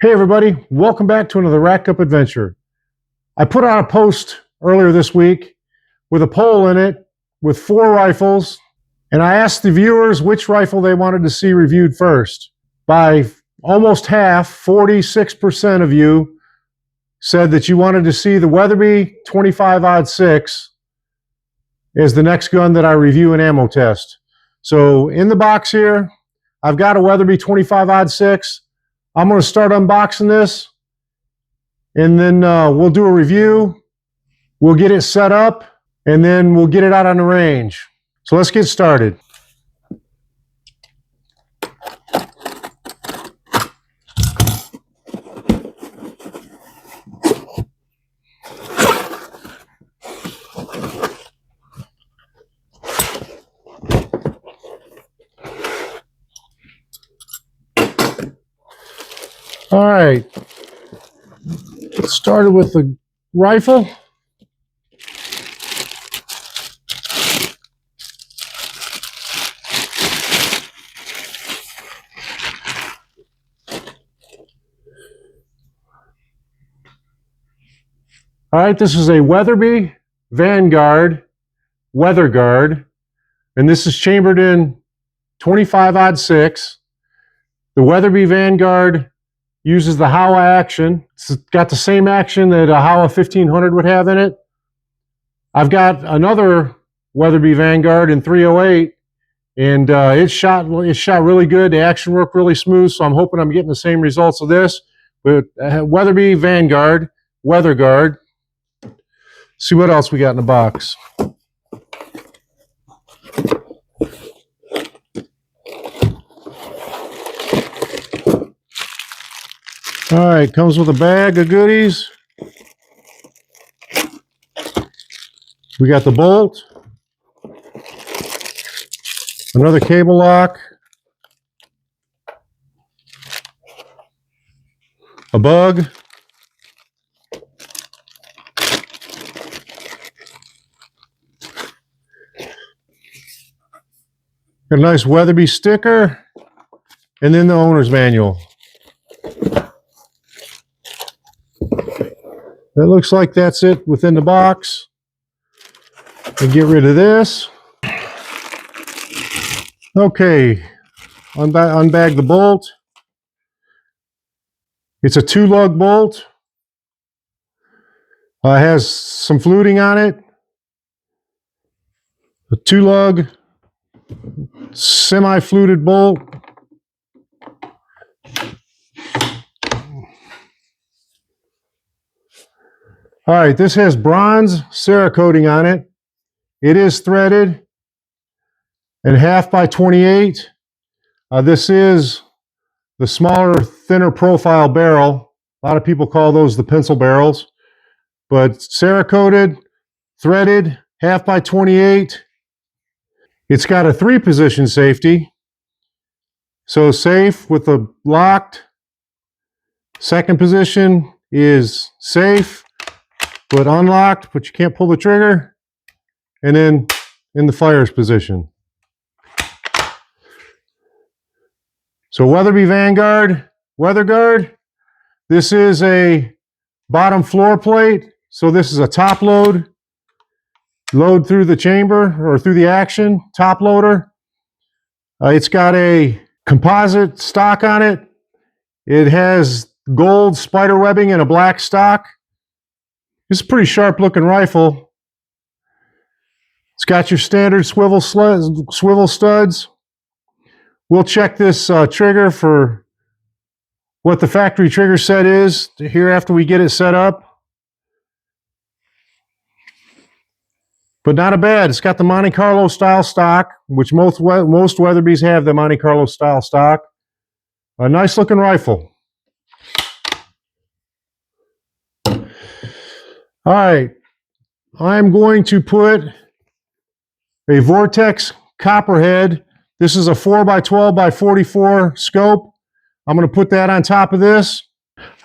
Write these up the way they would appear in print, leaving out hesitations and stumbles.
Hey everybody, welcome back to another Rack Up Adventure. I put out a post earlier this week with a poll in it with 4 rifles, and I asked the viewers which rifle they wanted to see reviewed first. By almost half, 46% of you said that you wanted to see the Weatherby 25-06 as the next gun that I review and ammo test. So in the box here, I've got a Weatherby 25-06. I'm going to start unboxing this, and then we'll do a review. We'll get it set up, and then we'll get it out on the range. So let's get started. All right, get started with the rifle. All right, this is a Weatherby Vanguard Weatherguard, and this is chambered in 25-06. The Weatherby Vanguard uses the Howa action. It's got the same action that a Howa 1500 would have in it. I've got another Weatherby Vanguard in 308, and it shot really good. The action worked really smooth, so I'm hoping I'm getting the same results of this. But Weatherby Vanguard Weatherguard. See what else we got in the box. All right, comes with a bag of goodies. We got the bolt, another cable lock, a bug, a nice Weatherby sticker, and then the owner's manual. It looks like that's it within the box. We'll get rid of this. Okay, unbag the bolt. It's a 2-lug bolt. It has some fluting on it. A 2-lug semi-fluted bolt. All right, this has bronze Cerakoting on it. It is threaded and 1/2 by 28. This is the smaller, thinner profile barrel. A lot of people call those the pencil barrels. But Cerakoted, threaded, 1/2 by 28. It's got a 3-position safety. So safe with the locked. Second position is safe, but unlocked, but you can't pull the trigger. And then in the fire's position. So Weatherby Vanguard Weatherguard. This is a bottom floor plate. So this is a top load. Load through the chamber or through the action, top loader. It's got a composite stock on it. It has gold spider webbing and a black stock. It's a pretty sharp looking rifle. It's got your standard swivel studs. We'll check this trigger for what the factory trigger set is here after we get it set up. But not a bad. It's got the Monte Carlo style stock, which most Weatherbys have the Monte Carlo style stock. A nice looking rifle. All right, I'm going to put a Vortex Copperhead. This is a 4x12x44 scope. I'm going to put that on top of this.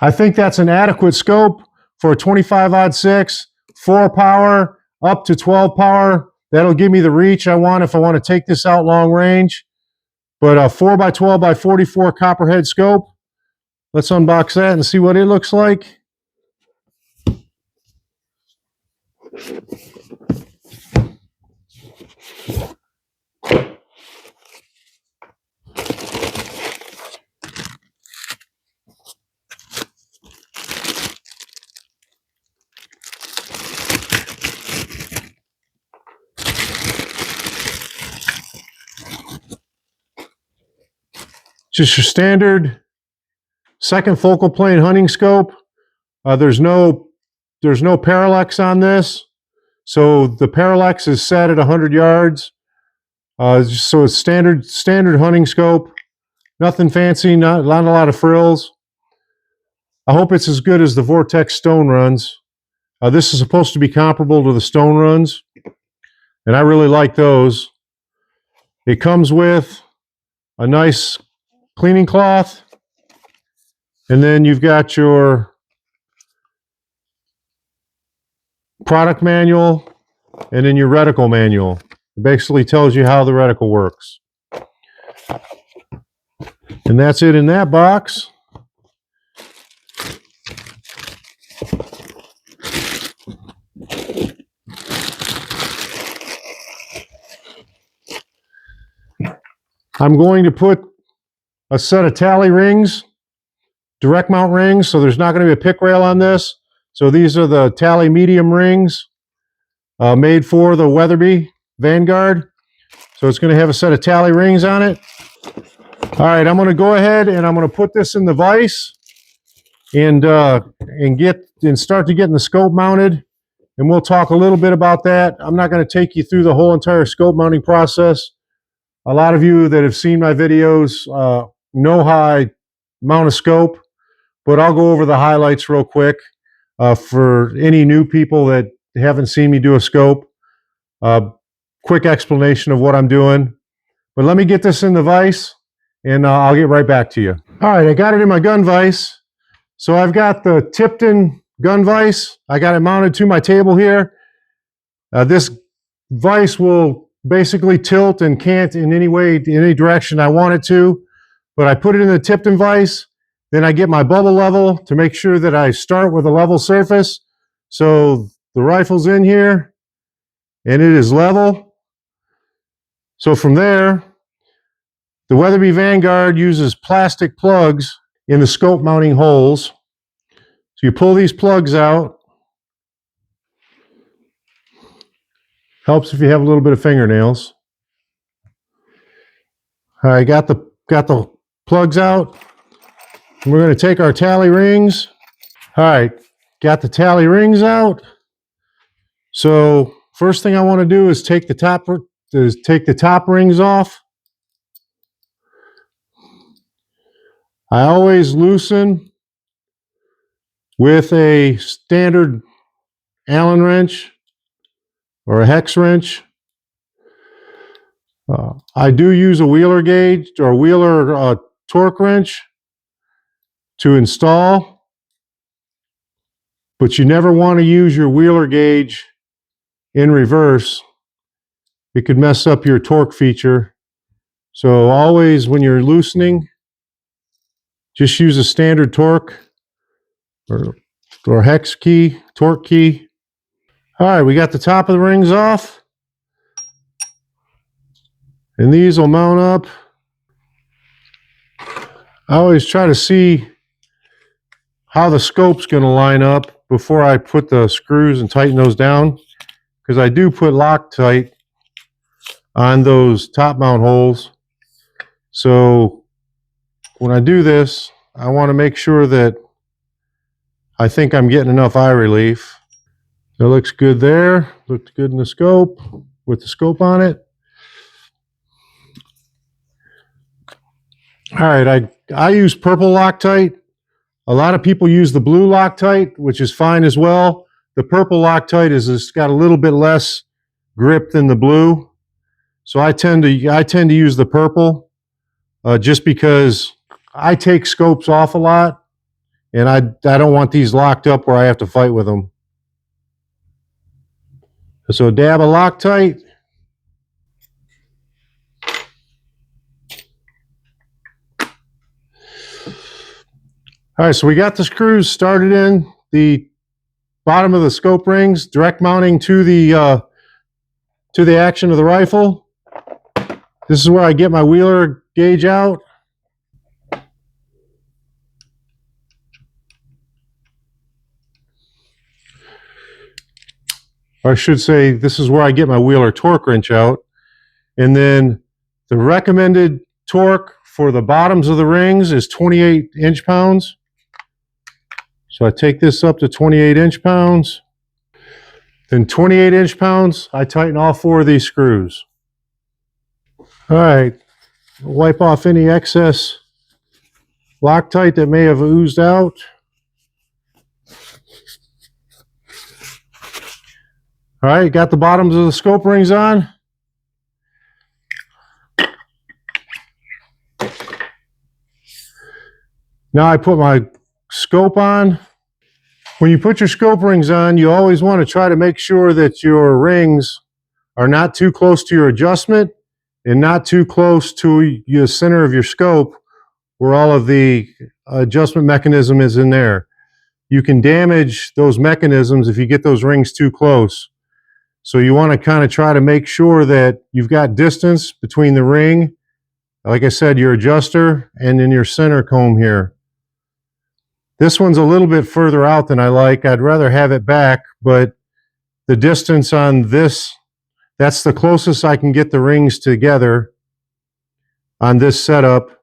I think that's an adequate scope for a 25-06, 4 power, up to 12 power. That'll give me the reach I want if I want to take this out long range. But a 4x12x44 Copperhead scope. Let's unbox that and see what it looks like. Just your standard second focal plane hunting scope. There's no parallax on this, so the parallax is set at 100 yards. So it's standard hunting scope. Nothing fancy, not a lot of frills. I hope it's as good as the Vortex Stone Runs. This is supposed to be comparable to the Stone Runs, and I really like those. It comes with a nice cleaning cloth, and then you've got your product manual, and then your reticle manual. It basically tells you how the reticle works. And that's it in that box. I'm going to put a set of tally rings, direct mount rings, so there's not going to be a pick rail on this. So these are the tally medium rings made for the Weatherby Vanguard. So it's going to have a set of tally rings on it. All right, I'm going to go ahead and I'm going to put this in the vise and start to get the scope mounted. And we'll talk a little bit about that. I'm not going to take you through the whole entire scope mounting process. A lot of you that have seen my videos know how I mount a scope, but I'll go over the highlights real quick for any new people that haven't seen me do a scope. Quick explanation of what I'm doing. But let me get this in the vise, and I'll get right back to you. All right, I got it in my gun vise. So I've got the Tipton gun vise. I got it mounted to my table here. This vise will basically tilt and cant in any way, in any direction I want it to. But I put it in the Tipton vise. Then I get my bubble level to make sure that I start with a level surface. So the rifle's in here, and it is level. So from there, the Weatherby Vanguard uses plastic plugs in the scope mounting holes. So you pull these plugs out. Helps if you have a little bit of fingernails. All right, got the plugs out. And we're going to take our tally rings. All right, got the tally rings out. So first thing I want to do is take the top rings off. I always loosen with a standard Allen wrench or a hex wrench. I do use a Wheeler gauge or Wheeler torque wrench to install, but you never want to use your Wheeler gauge in reverse. It could mess up your torque feature. So always when you're loosening, just use a standard torque or hex key, torque key. All right, we got the top of the rings off. And these will mount up. I always try to see how the scope's going to line up before I put the screws and tighten those down, because I do put Loctite on those top mount holes. So when I do this, I want to make sure that I think I'm getting enough eye relief. It looks good there. Looked good in the scope with the scope on it. All right, I use purple Loctite. A lot of people use the blue Loctite, which is fine as well. The purple Loctite it's got a little bit less grip than the blue. So I tend to use the purple just because I take scopes off a lot, and I don't want these locked up where I have to fight with them. So a dab of Loctite. All right, so we got the screws started in the bottom of the scope rings, direct mounting to the action of the rifle. This is where I get my wheeler gauge out. Or I should say, this is where I get my wheeler torque wrench out. And then the recommended torque for the bottoms of the rings is 28 inch-pounds. So I take this up to 28 inch-pounds. Then 28 inch-pounds, I tighten all 4 of these screws. All right, wipe off any excess Loctite that may have oozed out. All right, got the bottoms of the scope rings on. Now I put my scope on. When you put your scope rings on, you always want to try to make sure that your rings are not too close to your adjustment and not too close to the center of your scope where all of the adjustment mechanism is in there. You can damage those mechanisms if you get those rings too close. So you want to kind of try to make sure that you've got distance between the ring, like I said, your adjuster, and then your center comb here. This one's a little bit further out than I like. I'd rather have it back, but the distance on this, that's the closest I can get the rings together on this setup.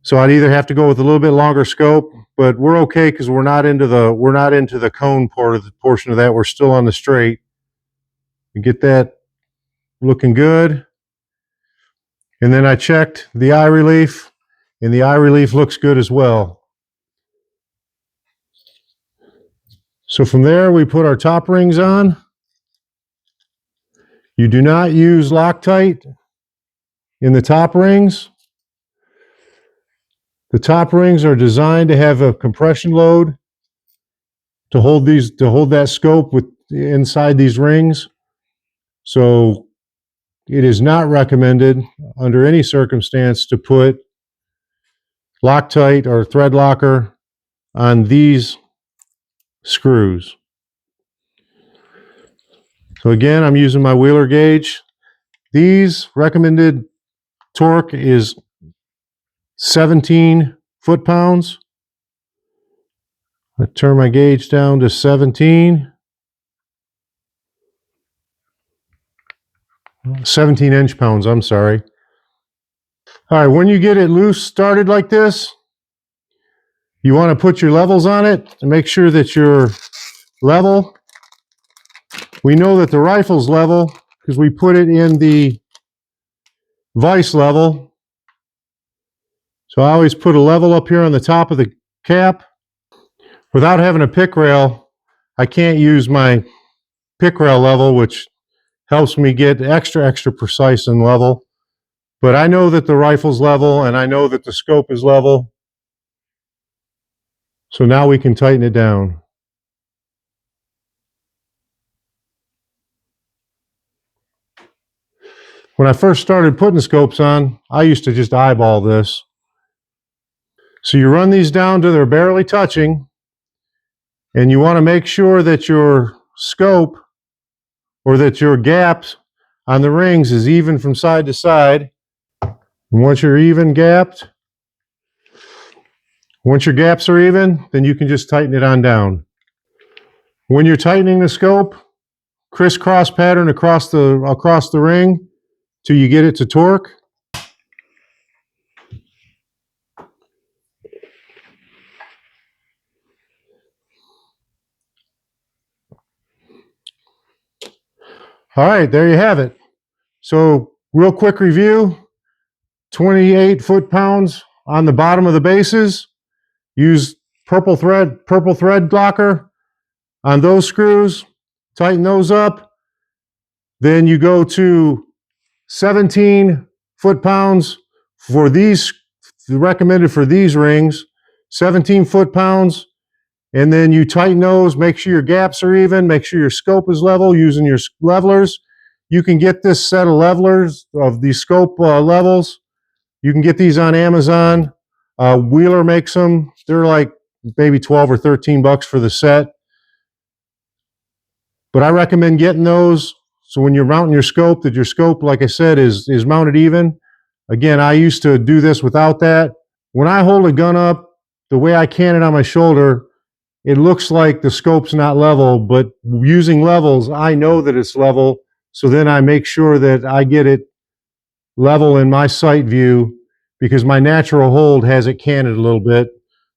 So I'd either have to go with a little bit longer scope, but we're okay because we're not into the cone portion of that. We're still on the straight. You get that looking good. And then I checked the eye relief, and the eye relief looks good as well. So from there, we put our top rings on. You do not use Loctite in the top rings. The top rings are designed to have a compression load to hold that scope inside these rings. So it is not recommended under any circumstance to put Loctite or thread locker on these screws. So again, I'm using my wheeler gauge. These recommended torque is 17 foot-pounds. I turn my gauge down to 17 inch-pounds, I'm sorry. All right, when you get it loose started like this, you want to put your levels on it to make sure that you're level. We know that the rifle's level because we put it in the vise level. So I always put a level up here on the top of the cap. Without having a pick rail, I can't use my pick rail level, which helps me get extra precise and level. But I know that the rifle's level and I know that the scope is level. So now we can tighten it down. When I first started putting the scopes on, I used to just eyeball this. So you run these down to they're barely touching, and you want to make sure that your scope or that your gaps on the rings is even from side to side. And once your gaps are even, then you can just tighten it on down. When you're tightening the scope, crisscross pattern across the ring till you get it to torque. All right, there you have it. So real quick review, 28 foot-pounds on the bottom of the bases. Use purple thread locker on those screws, tighten those up. Then you go to 17 foot-pounds for these, recommended for these rings, 17 foot-pounds. And then you tighten those, make sure your gaps are even, make sure your scope is level using your levelers. You can get this set of levelers of these scope levels. You can get these on Amazon. Wheeler makes them. They're like maybe 12 or 13 bucks for the set. But I recommend getting those so when you're mounting your scope, that your scope, like I said, is mounted even. Again, I used to do this without that. When I hold a gun up, the way I can it on my shoulder, it looks like the scope's not level, but using levels, I know that it's level. So then I make sure that I get it level in my sight view because my natural hold has it canted a little bit.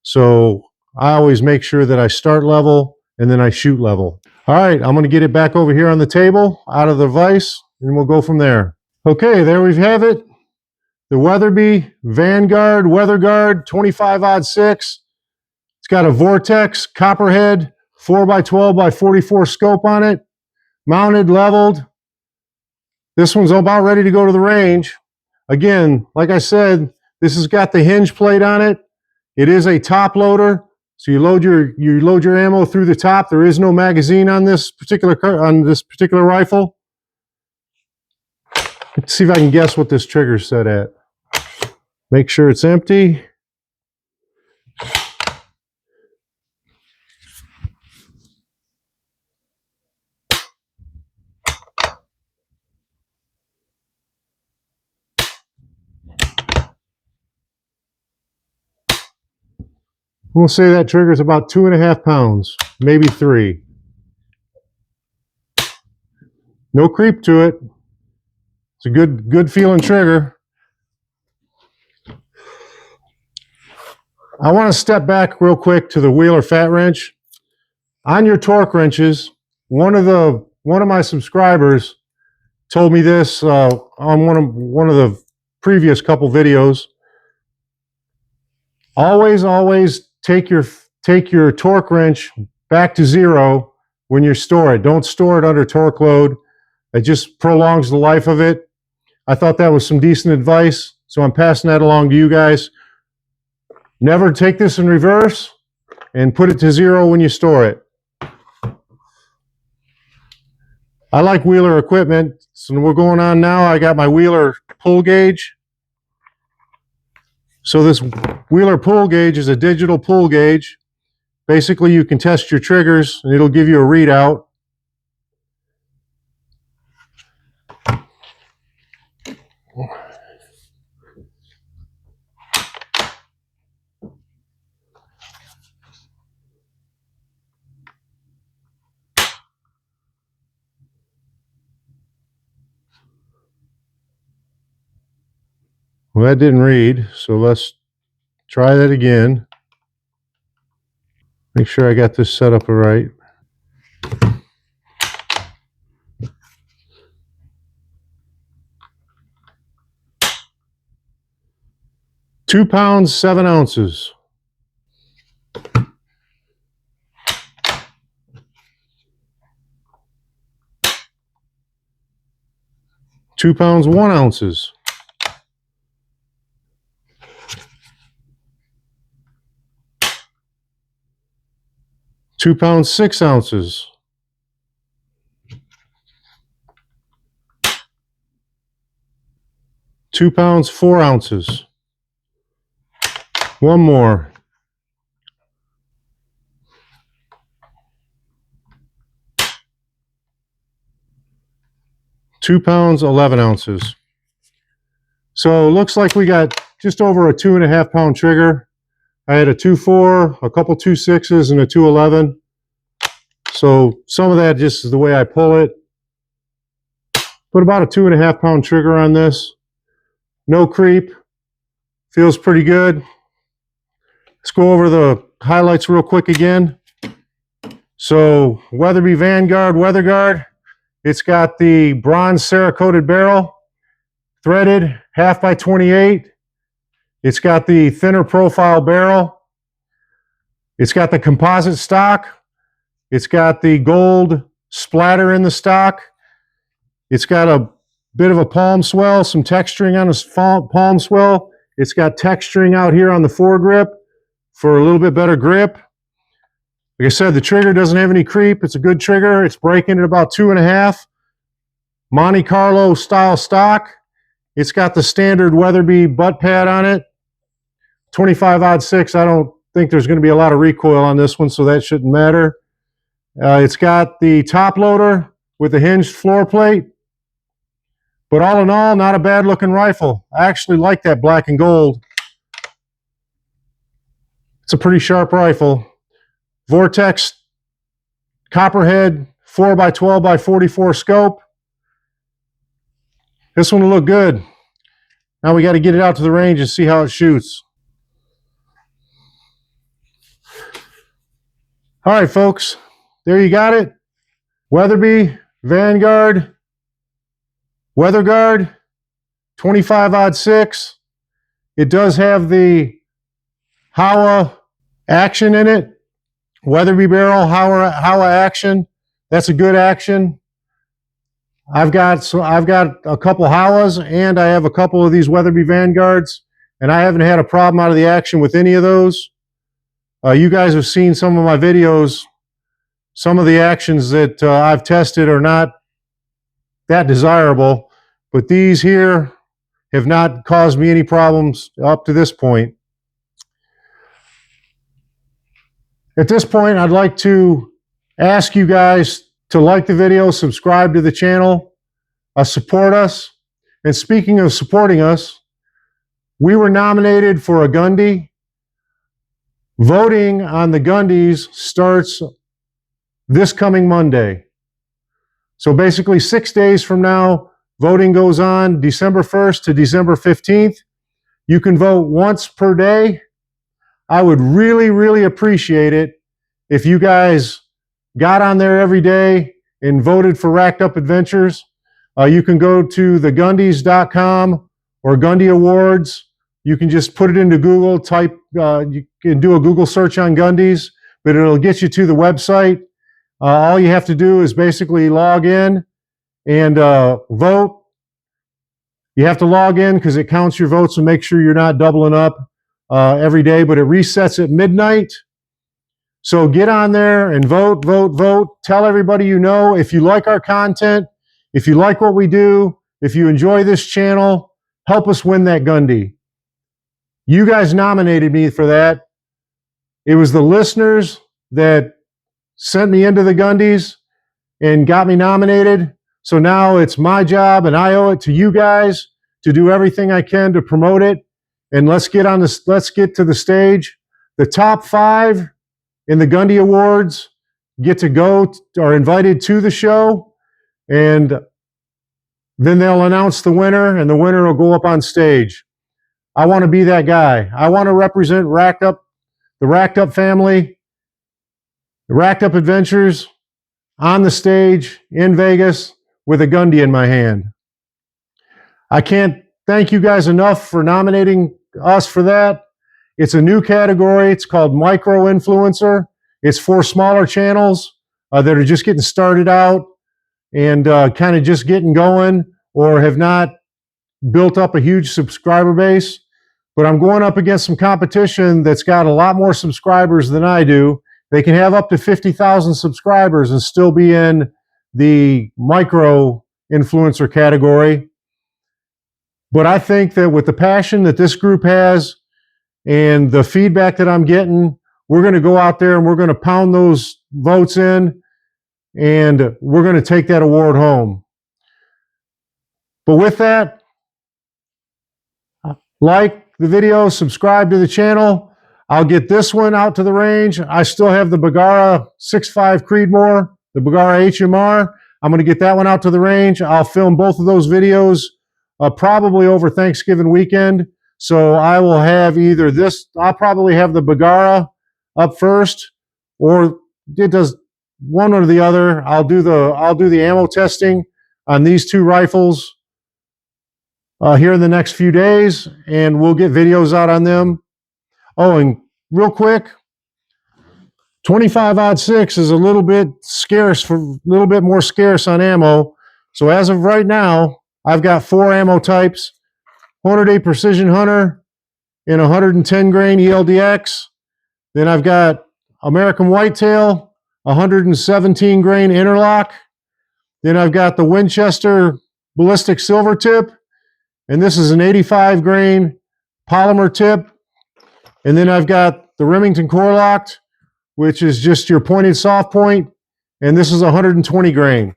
So I always make sure that I start level and then I shoot level. All right, I'm going to get it back over here on the table, out of the vise, and we'll go from there. Okay, there we have it. The Weatherby Vanguard Weatherguard 25-06. It's got a Vortex Copperhead 4x12x44 scope on it, mounted, leveled. This one's about ready to go to the range. Again, like I said, this has got the hinge plate on it. It is a top loader, so you load your ammo through the top. There is no magazine on this particular rifle. Let's see if I can guess what this trigger's set at. Make sure it's empty. We'll say that trigger's about 2.5 pounds, maybe 3. No creep to it. It's a good feeling trigger. I want to step back real quick to the Wheeler fat wrench. On your torque wrenches, one of my subscribers told me this on one of the previous couple videos. Always take your torque wrench back to 0 when you store it. Don't store it under torque load. It just prolongs the life of it. I thought that was some decent advice, so I'm passing that along to you guys. Never take this in reverse and put it to 0 when you store it. I like Wheeler equipment, so we're going on now. I got my Wheeler pull gauge. So this Wheeler pull gauge is a digital pull gauge. Basically, you can test your triggers and it'll give you a readout. Well, that didn't read, so let's try that again. Make sure I got this set up right. £2 7 ounces. £2 1 ounces. £2 6 ounces. £2 4 ounces. One more. £2 11 ounces. So it looks like we got just over a 2.5 pound trigger. I had a 2.4, a couple 2.6s, and a 2.11. So some of that just is the way I pull it. Put about a 2.5 pound trigger on this. No creep. Feels pretty good. Let's go over the highlights real quick again. So Weatherby Vanguard Weatherguard. It's got the bronze Cerakoted barrel, threaded 1/2x28. It's got the thinner profile barrel. It's got the composite stock. It's got the gold splatter in the stock. It's got a bit of a palm swell, some texturing on a palm swell. It's got texturing out here on the foregrip for a little bit better grip. Like I said, the trigger doesn't have any creep. It's a good trigger. It's breaking at about 2.5. Monte Carlo style stock. It's got the standard Weatherby butt pad on it. 25-06. I don't think there's going to be a lot of recoil on this one, so that shouldn't matter. It's got the top loader with the hinged floor plate. But all in all, not a bad looking rifle. I actually like that black and gold. It's a pretty sharp rifle. Vortex Copperhead 4x12x44 scope. This one will look good. Now we got to get it out to the range and see how it shoots. All right, folks. There you got it. Weatherby Vanguard Weatherguard 25-06. It does have the Howa action in it. Weatherby barrel, Howa action. That's a good action. I've got a couple Howas and I have a couple of these Weatherby Vanguards, and I haven't had a problem out of the action with any of those. You guys have seen some of my videos. Some of the actions that I've tested are not that desirable, but these here have not caused me any problems up to this point. At this point, I'd like to ask you guys to like the video, subscribe to the channel, support us. And speaking of supporting us, we were nominated for a Gundy. Voting on the Gundies starts this coming Monday. So basically 6 days from now, voting goes on December 1st to December 15th. You can vote once per day. I would really, really appreciate it if you guys got on there every day and voted for Racked Up Adventures. You can go to thegundies.com or Gundy Awards. You can just put it into Google, you can do a Google search on Gundies, but it'll get you to the website. All you have to do is basically log in and vote. You have to log in because it counts your votes and make sure you're not doubling up every day, but it resets at midnight. So get on there and vote, vote, vote. Tell everybody you know. If you like our content, if you like what we do, if you enjoy this channel, help us win that Gundy. You guys nominated me for that. It was the listeners that sent me into the Gundies and got me nominated. So now it's my job, and I owe it to you guys to do everything I can to promote it. And let's get to the stage. The top 5 in the Gundy Awards are invited to the show, and then they'll announce the winner, and the winner will go up on stage. I want to be that guy. I want to represent the Racked Up family, the Racked Up Adventures on the stage in Vegas with a Gundy in my hand. I can't thank you guys enough for nominating us for that. It's a new category. It's called Micro Influencer. It's for smaller channels that are just getting started out and kind of just getting going or have not built up a huge subscriber base. But I'm going up against some competition that's got a lot more subscribers than I do. They can have up to 50,000 subscribers and still be in the micro influencer category. But I think that with the passion that this group has and the feedback that I'm getting, we're going to go out there and we're going to pound those votes in, and we're going to take that award home. But with that, like the video, subscribe to the channel. I'll get this one out to the range. I still have the Bergara 6.5 Creedmoor, the Bergara HMR. I'm going to get that one out to the range. I'll film both of those videos probably over Thanksgiving weekend. So I will have either this, I'll probably have the Bergara up first, or it does one or the other. I'll do the ammo testing on these 2 rifles here in the next few days, and we'll get videos out on them. Oh, and real quick, 25-06 is a little bit more scarce on ammo. So as of right now, I've got 4 ammo types: 108 Precision Hunter in 110 grain ELDX. Then I've got American Whitetail, 117 grain interlock. Then I've got the Winchester Ballistic Silver Tip, and this is an 85 grain polymer tip. And then I've got the Remington Core Locked, which is just your pointed soft point, and this is 120 grain.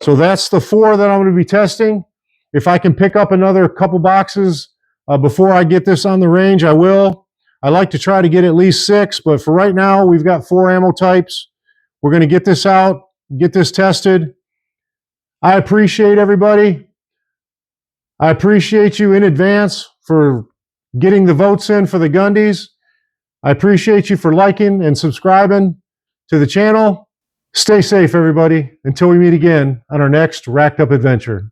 So that's the 4 that I'm going to be testing. If I can pick up another couple boxes before I get this on the range, I will. I like to try to get at least 6, but for right now, we've got 4 ammo types. We're going to get this out, get this tested. I appreciate everybody. I appreciate you in advance for getting the votes in for the Gundies. I appreciate you for liking and subscribing to the channel. Stay safe, everybody, until we meet again on our next Racked Up adventure.